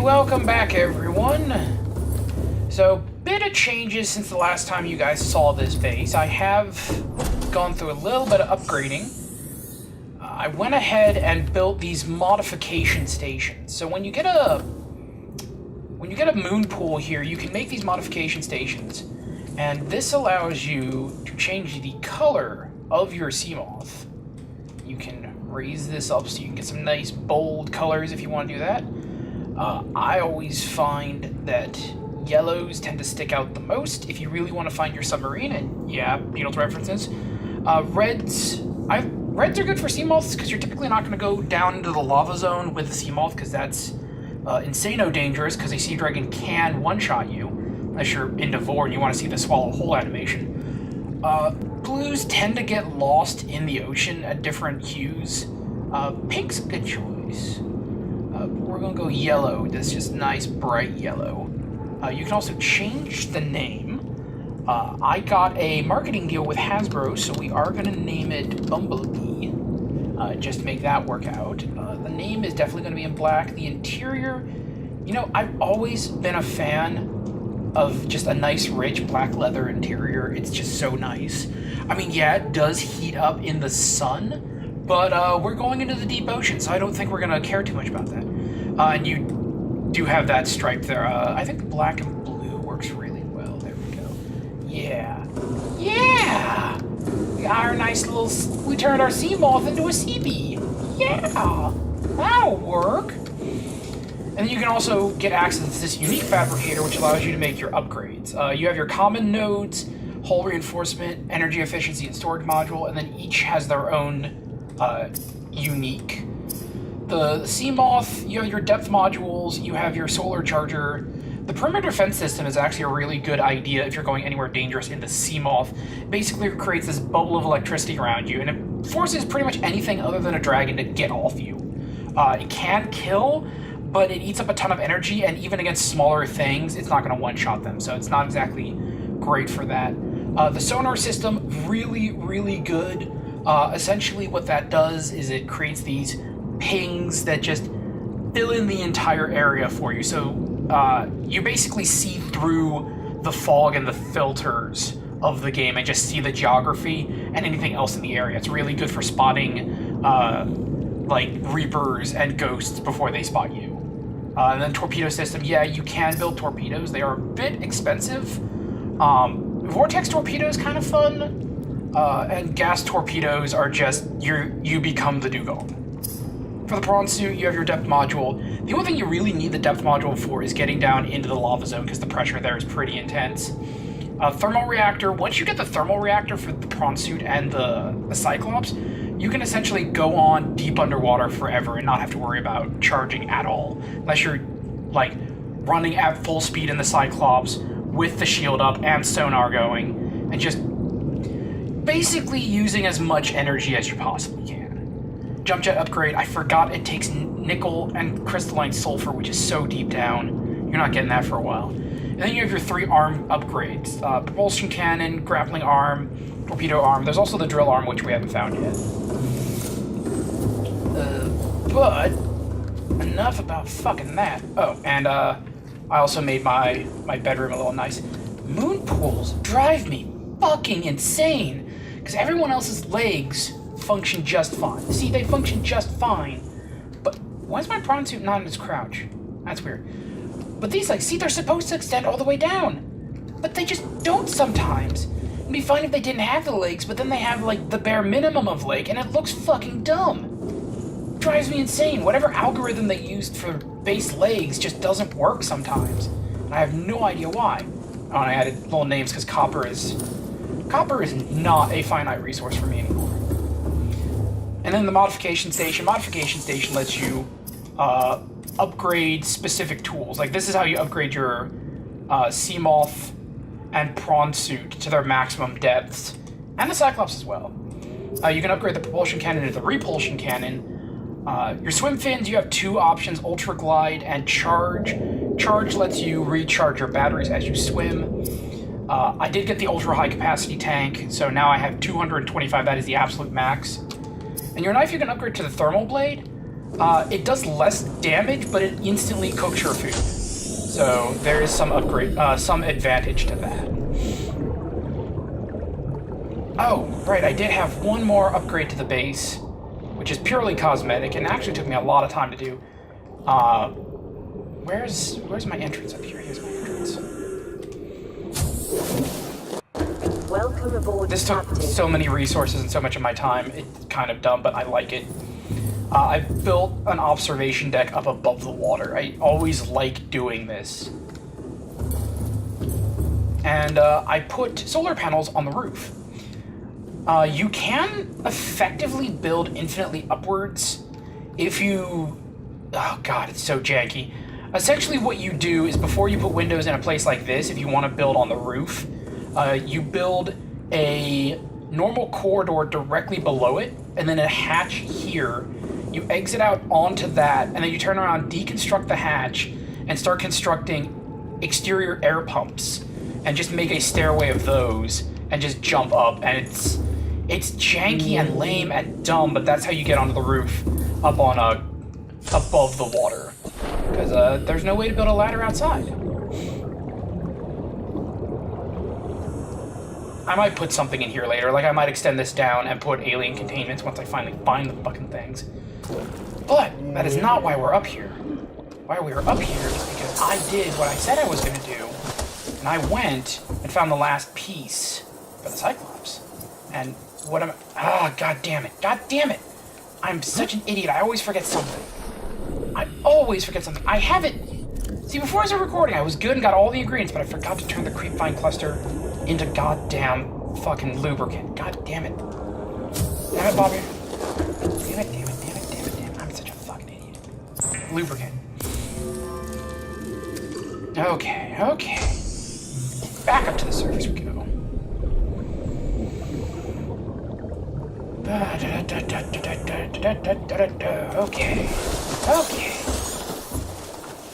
welcome back everyone. So, bit of changes since the last time you guys saw this base. I have gone through a little bit of upgrading. I went ahead and built these modification stations. So when you get a moon pool here, you can make these modification stations, and this allows you to change the color of your sea moth. You can raise this up so you can get some nice bold colors if you want to do that. I always find that yellows tend to stick out the most if you really want to find your submarine, and yeah, Beatles references. Reds are good for sea moths because you're typically not going to go down into the lava zone with the sea moth because that's insano dangerous, because a sea dragon can one-shot you unless you're in Devore and you want to see the swallow whole animation. Blues tend to get lost in the ocean at different hues. Pink's a good choice. We're going to go yellow. That's just nice, bright yellow. You can also change the name. I got a marketing deal with Hasbro, so we are going to name it Bumblebee, just to make that work out. The name is definitely going to be in black. The interior, you know, I've always been a fan of just a nice, rich black leather interior. It's just so nice. I mean, yeah, it does heat up in the sun, but we're going into the deep ocean, so I don't think we're going to care too much about that. And you do have that stripe there. I think the black and blue works really well. There we go. Yeah. Yeah! We got our nice little... We turned our sea moth into a sea bee. Yeah! That'll work. And then you can also get access to this unique fabricator, which allows you to make your upgrades. You have your common nodes, hull reinforcement, energy efficiency, and storage module, and then each has their own unique. The sea moth, you have your depth modules, you have your solar charger. The perimeter defense system is actually a really good idea if you're going anywhere dangerous in the sea moth. It basically creates this bubble of electricity around you, and it forces pretty much anything other than a dragon to get off you. It can kill, but it eats up a ton of energy, and even against smaller things, it's not going to one-shot them, so it's not exactly great for that. The sonar system, really, really good. Essentially what that does is it creates these pings that just fill in the entire area for you. So you basically see through the fog and the filters of the game and just see the geography and anything else in the area. It's really good for spotting like reapers and ghosts before they spot you. And then torpedo system, yeah, you can build torpedoes. They are a bit expensive. Vortex torpedoes kind of fun, and gas torpedoes are just you become the dugong. For the prawn suit, you have your depth module. The only thing you really need the depth module for is getting down into the lava zone, because the pressure there is pretty intense. Thermal reactor, once you get the thermal reactor for the prawn suit and the Cyclops, you can essentially go on deep underwater forever and not have to worry about charging at all. Unless you're, like, running at full speed in the Cyclops with the shield up and sonar going, and just basically using as much energy as you possibly can. Jump jet upgrade, I forgot it takes nickel and crystalline sulfur, which is so deep down. You're not getting that for a while. And then you have your 3 arm upgrades. Propulsion cannon, grappling arm, torpedo arm. There's also the drill arm, which we haven't found yet. But enough about fucking that. Oh, and I also made my bedroom a little nice. Moon pools drive me fucking insane, because everyone else's legs function just fine. See, they function just fine, but why is my prawn suit not in its crouch? That's weird. But these legs, see, they're supposed to extend all the way down, but they just don't sometimes. It'd be fine if they didn't have the legs, but then they have, like, the bare minimum of leg, and it looks fucking dumb. It drives me insane. Whatever algorithm they used for base legs just doesn't work sometimes, and I have no idea why. Oh, and I added little names because copper is not a finite resource for me anymore. And then the modification station. Modification station lets you upgrade specific tools. Like, this is how you upgrade your sea moth and prawn suit to their maximum depths, and the Cyclops as well. You can upgrade the propulsion cannon to the repulsion cannon. Your swim fins, you have 2 options, Ultra Glide and Charge. Charge lets you recharge your batteries as you swim. I did get the ultra high capacity tank, so now I have 225, that is the absolute max. And your knife you can upgrade to the thermal blade. It does less damage, but it instantly cooks your food. So there is some upgrade, some advantage to that. Oh, right, I did have one more upgrade to the base, which is purely cosmetic, and actually took me a lot of time to do. Where's my entrance up here? Here's my entrance. Welcome aboard. This took so many resources and so much of my time. It's kind of dumb, but I like it. I built an observation deck up above the water. I always like doing this. And I put solar panels on the roof. You can effectively build infinitely upwards if you... Oh god, it's so janky. Essentially what you do is before you put windows in a place like this, if you want to build on the roof, you build a normal corridor directly below it, and then a hatch here. You exit out onto that, and then you turn around, deconstruct the hatch, and start constructing exterior air pumps, and just make a stairway of those, and just jump up, and it's janky and lame and dumb, but that's how you get onto the roof, up on above the water, because there's no way to build a ladder outside. I might put something in here later, like I might extend this down and put alien containments once I finally find the fucking things. But that is not why we're up here. Why we are up here is because I did what I said I was going to do, and I went and found the last piece for the Cyclops. And what am I... Ah, god damn it. God damn it. I'm such an idiot. I always forget something. I always forget something. I have it... See, before I started recording, I was good and got all the ingredients, but I forgot to turn the creepvine cluster into goddamn fucking lubricant. God damn it. Damn it, Bobby. Damn it, damn it, damn it, damn it, damn it. I'm such a fucking idiot. Lubricant. Okay, okay. Back up to the surface we go. Okay. Okay.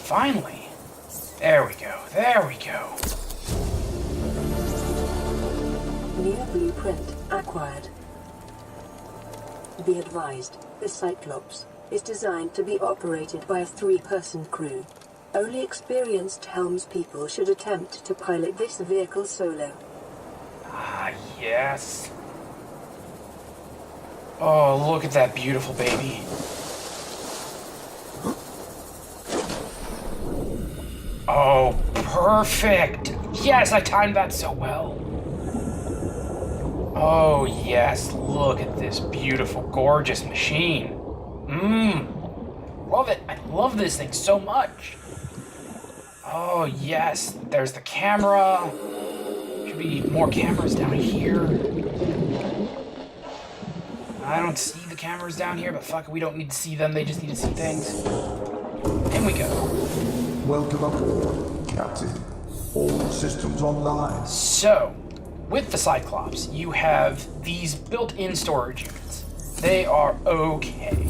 Finally. There we go. There we go. New blueprint acquired. Be advised, the Cyclops is designed to be operated by a 3-person crew. Only experienced helmspeople should attempt to pilot this vehicle solo. Ah, yes. Oh, look at that beautiful baby. Oh, perfect. Yes, I timed that so well. Oh, yes, look at this beautiful, gorgeous machine. Love it. I love this thing so much. Oh, yes, there's the camera. Should be more cameras down here. I don't see the cameras down here, but fuck it, we don't need to see them. They just need to see things. In we go. Welcome aboard, Captain. All systems online. So, with the Cyclops, you have these built-in storage units. They are okay.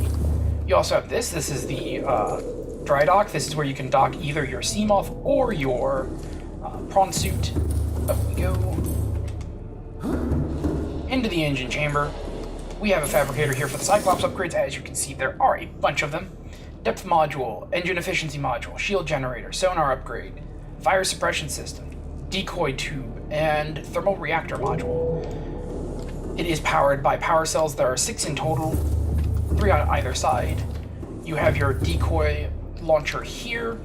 You also have this. This is the dry dock. This is where you can dock either your Seamoth or your prawn suit. Up we go. Into the engine chamber. We have a fabricator here for the Cyclops upgrades. As you can see, there are a bunch of them. Depth module, engine efficiency module, shield generator, sonar upgrade, fire suppression system, decoy tube, and thermal reactor module. It is powered by power cells. There are 6 in total, 3 on either side. You have your decoy launcher here.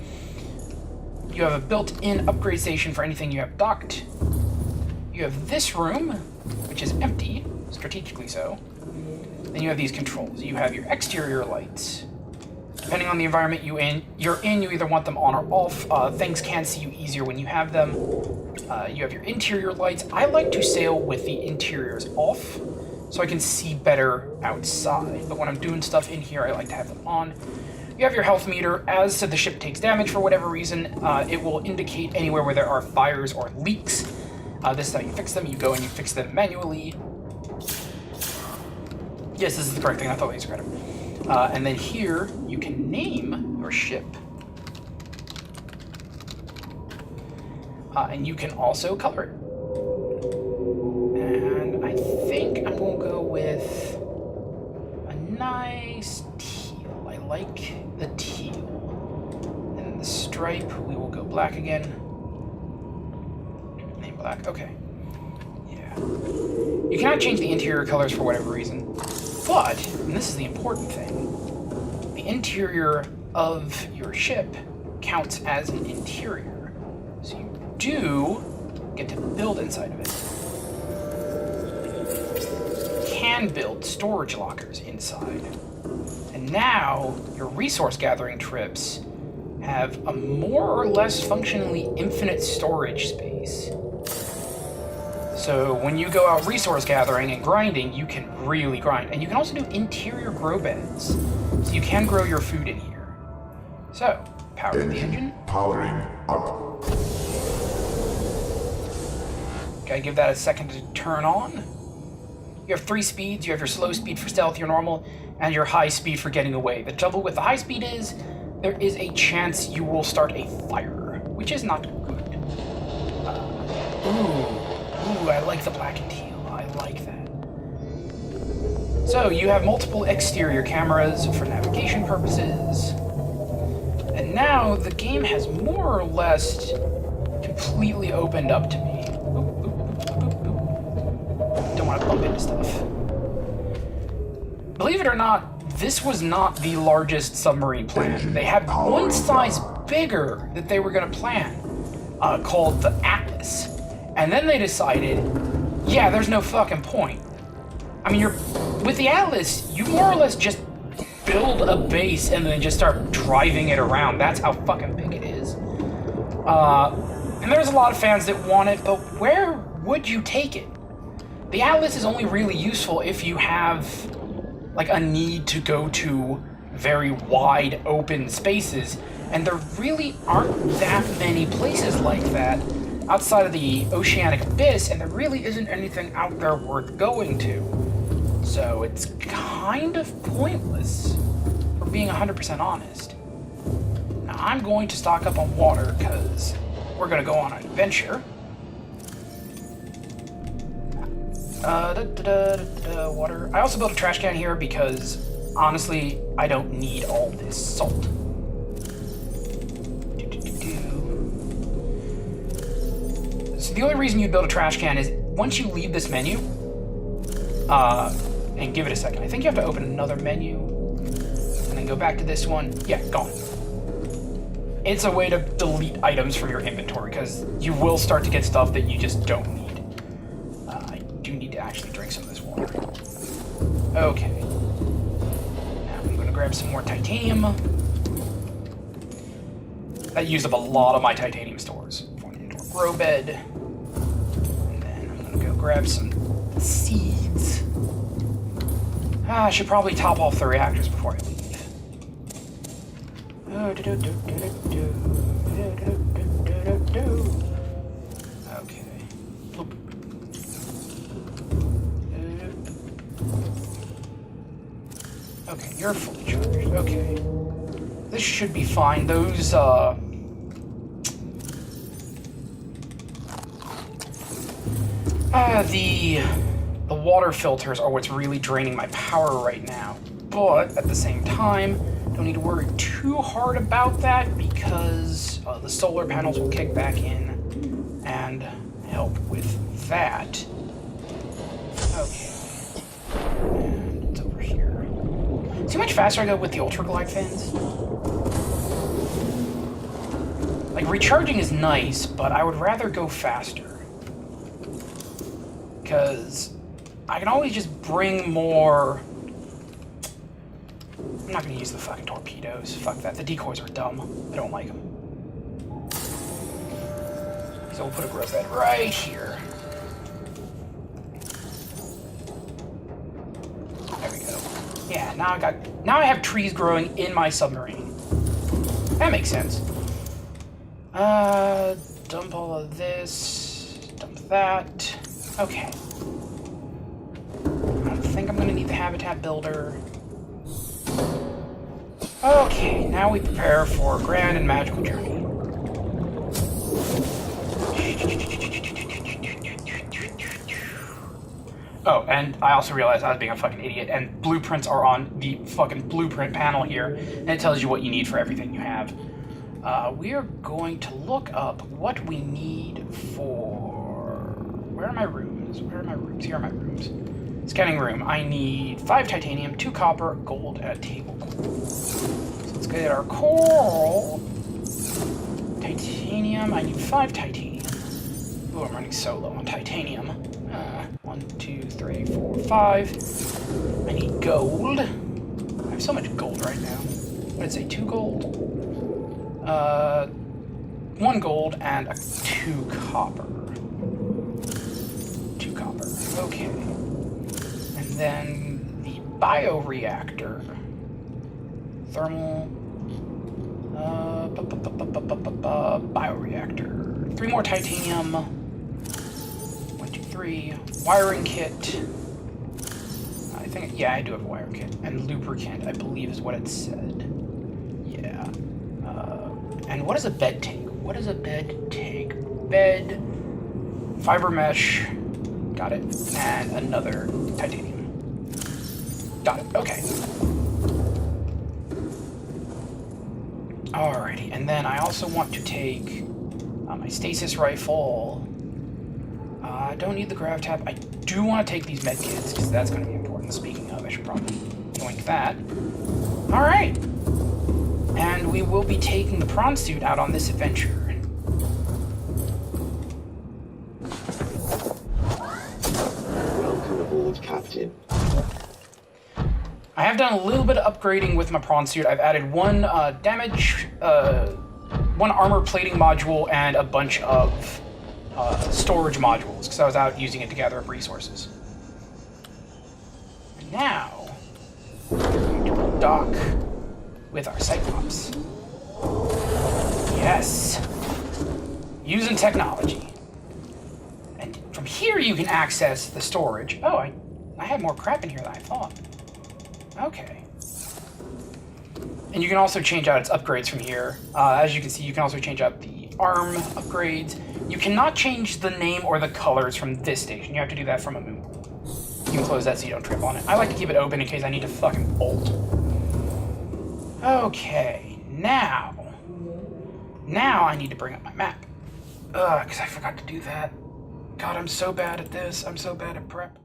You have a built-in upgrade station for anything you have docked. You have this room, which is empty, strategically so. Then you have these controls. You have your exterior lights. Depending on the environment you're in, you either want them on or off. Things can see you easier when you have them. You have your interior lights. I like to sail with the interiors off, so I can see better outside. But when I'm doing stuff in here, I like to have them on. You have your health meter. As the ship takes damage for whatever reason, it will indicate anywhere where there are fires or leaks. This is how you fix them. You go and you fix them manually. Yes, this is the correct thing. I thought laser cutter. And then here, you can name your ship. And you can also color it. And I think I'm going to go with a nice teal. I like the teal. And the stripe, we will go black again. Name black, okay. Yeah. You cannot change the interior colors for whatever reason. But, and this is the important thing, the interior of your ship counts as an interior. So you do get to build inside of it. You can build storage lockers inside. And now, your resource gathering trips have a more or less functionally infinite storage space. So when you go out resource gathering and grinding, you can really grind. And you can also do interior grow beds. So you can grow your food in here. So, power the engine. Powering up. Gotta give that a second to turn on. You have 3 speeds. You have your slow speed for stealth, your normal, and your high speed for getting away. The trouble with the high speed is, there is a chance you will start a fire, which is not good. Ooh, I like the black and teal. I like that. So, you have multiple exterior cameras for navigation purposes. And now, the game has more or less completely opened up to me. Don't want to bump into stuff. Believe it or not, this was not the largest submarine plan. They had one size bigger that they were going to plan, called the Atlas. And then they decided, yeah, there's no fucking point. I mean, with the Atlas, you more or less just build a base and then just start driving it around. That's how fucking big it is. And there's a lot of fans that want it, but where would you take it? The Atlas is only really useful if you have, like, a need to go to very wide open spaces, and there really aren't that many places like that outside of the oceanic abyss, and there really isn't anything out there worth going to. So it's kind of pointless, for being 100% honest. Now I'm going to stock up on water, because we're going to go on an adventure. Water. I also built a trash can here because, honestly, I don't need all this salt. So the only reason you build a trash can is once you leave this menu, and give it a second. I think you have to open another menu, and then go back to this one. Yeah, gone. It's a way to delete items from your inventory, because you will start to get stuff that you just don't need. I do need to actually drink some of this water. Okay. Now I'm going to grab some more titanium. That used up a lot of my titanium stores. Going into a grow bed. And then I'm going to go grab some seeds. I should probably top off the reactors before I leave. Okay. Bloop. Okay, you're fully charged. Okay. This should be fine. Those, the water filters are what's really draining my power right now. But, at the same time, don't need to worry too hard about that because the solar panels will kick back in and help with that. Okay. And it's over here. See how much faster I go with the Ultra Glide fins? Like, recharging is nice, but I would rather go faster. Because I can always just bring more... I'm not going to use the fucking torpedoes. Fuck that. The decoys are dumb. I don't like them. So we'll put a grow bed right here. There we go. Yeah, now I have trees growing in my submarine. That makes sense. Dump all of this. Dump that. Okay. I don't think I'm going to need the habitat builder. Okay, now we prepare for a grand and magical journey. Oh, and I also realized I was being a fucking idiot, and blueprints are on the fucking blueprint panel here, and it tells you what you need for everything you have. We are going to look up what we need for... Where are my rooms? Where are my rooms? Here are my rooms. Scanning room. I need 5 titanium, 2 copper, gold, and a table coral. So let's get our coral. Titanium. I need 5 titanium. Oh, I'm running so low on titanium. 1, 2, 3, 4, 5. I need gold. I have so much gold right now. What did it say? 2 gold? 1 gold and 2 copper. 2 copper. Okay. And then the bioreactor. Thermal. Bioreactor. 3 more titanium. 1, 2, 3. Wiring kit. I think, yeah, I do have a wiring kit. And lubricant, I believe is what it said. Yeah. And what does a bed take? What does a bed take? Bed, fiber mesh, got it, and another titanium. Got it, okay. Alrighty, and then I also want to take my stasis rifle. I don't need the grav tab. I do want to take these med kits, because that's going to be important. Speaking of, I should probably yoink that. Alright. And we will be taking the prawn suit out on this adventure. Welcome aboard, Captain. I have done a little bit of upgrading with my prawn suit. I've added 1 damage, 1 armor plating module, and a bunch of storage modules, because I was out using it to gather up resources. And now, we're going to dock with our Cyclops. Yes! Using technology. And from here you can access the storage. Oh, I had more crap in here than I thought. Okay. And you can also change out its upgrades from here. As you can see, you can also change out the arm upgrades. You cannot change the name or the colors from this station. You have to do that from a moon. You can close that so you don't trip on it. I like to keep it open in case I need to fucking bolt. Okay, now I need to bring up my map. Because I forgot to do that. God, I'm so bad at this. I'm so bad at prep.